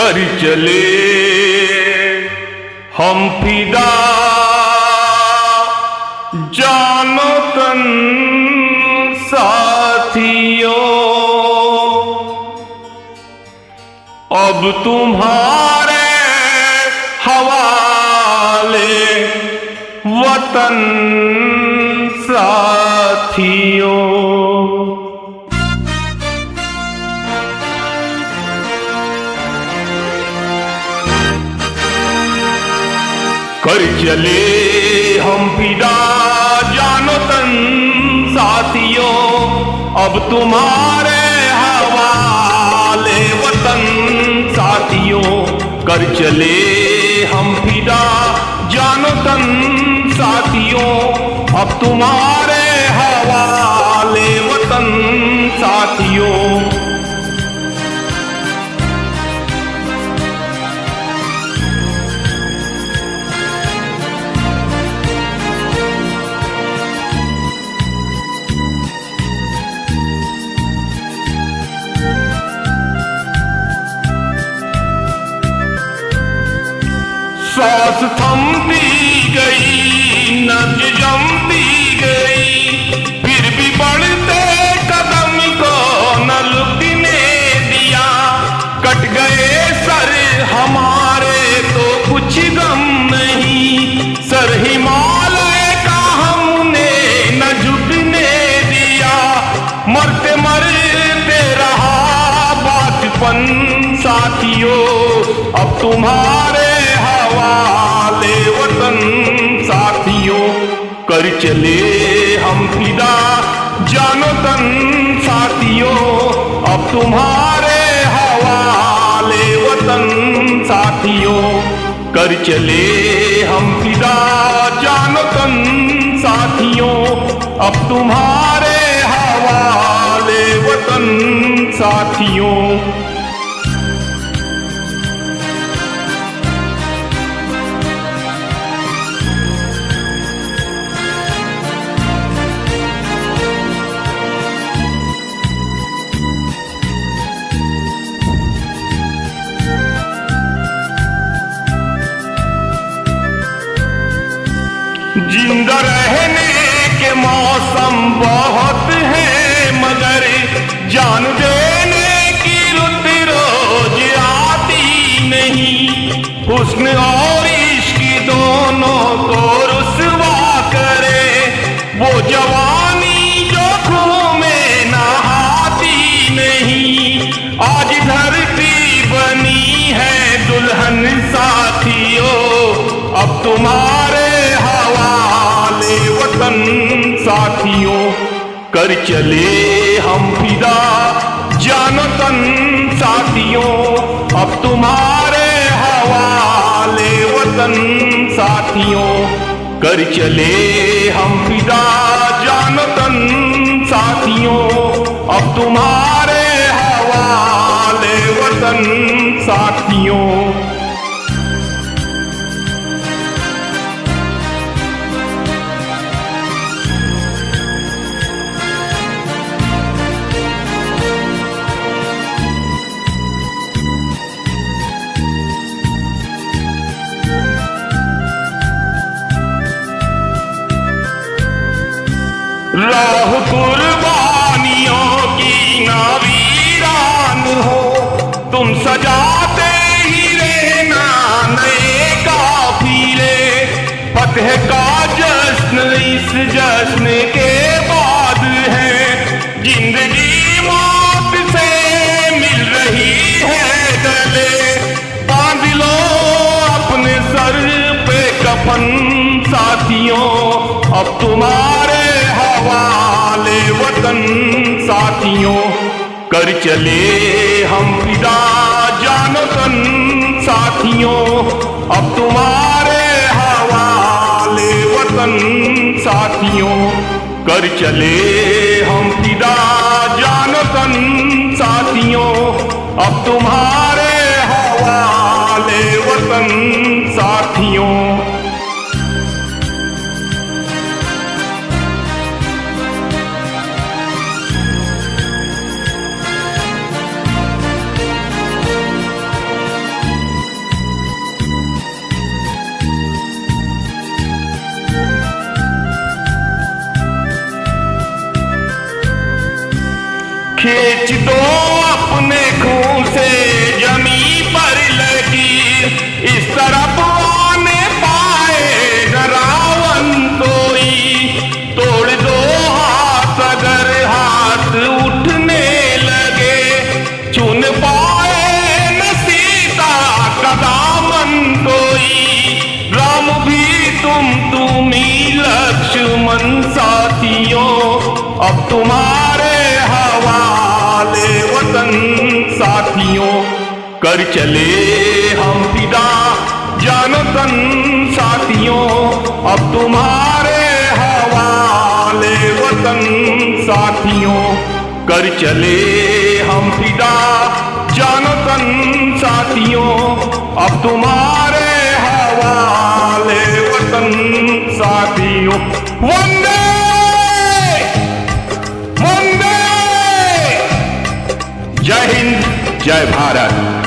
कर चले हम फिदा जानो तन साथियों, अब तुम्हारे हवाले वतन साथियों। कर चले हम फिदा जानो तन साथियों, अब तुम्हारे हवाले वतन साथियों। कर चले हम फिदा जानो तन साथियों, अब तुम्हारे हवाले वतन साथियों। सांस थमती गई, नब्ज जमती गई, फिर भी बढ़ते कदम को न रुकने दिया। कट गए सर हमारे तो कुछ गम नहीं, सर हिमालय का हमने न झुकने दिया। मरते मरते रहा बचपन साथियों, अब तुम्हारे हवाले वतन साथियों। कर चले हम फिदा जानो तन साथियों, अब तुम्हारे हवाले वतन साथियों। कर चले हम फिदा जानो तन साथियों, अब तुम्हारे हवाले वतन साथियों। जिंदा रहने के मौसम बहुत है, मगर जान देने की रुत रोज आती नहीं। हुस्न और इश्क दोनों को रुसवा करे वो जवानी जो खून में नहाती नहीं। आज धरती बनी है दुल्हन साथियों, अब तुम्हारे हवाले वतन साथियों। कर चले हम फिदा जानो तन साथियों, अब तुम्हारे हवाले वतन साथियों। कर चले हम फिदा जानो तन साथियों, अब तुम्हारे हवाले वतन साथियों। राह कुर्बानियों की ना वीरान हो, तुम सजाते ही रहना नए काफिले। फतह का जश्न इस जश्न के बाद है, जिंदगी मौत से मिल रही है गले। बांध लो अपने सर पे कफन साथियों, अब तुम्हारे हवाले वतन साथियों। कर चले हम फिदा जानो तन साथियों, अब तुम्हारे हवाले वतन साथियों। कर चले हम फिदा जानो तन साथियों, अब तुम्हारे हवाले वतन साथियों। खींच दो अपने खून से जमी पर लकीर, इस तरफ आने पाए न रावण कोई, तोड़ दो हाथ अगर हाथ उठने लगे, चुन पाए न सीता का दामन कोई, राम भी तुम ही लक्ष्मण साथियों, अब तुम्हारे हवाले वतन साथियों, कर चले हम फिदा जान तन साथियों, अब तुम्हारे हवाले वतन साथियों, कर चले हम फिदा जान तन साथियों, अब तुम्हारे हवाले वतन साथियों। वंदे वंदे, जय हिंद, जय भारत।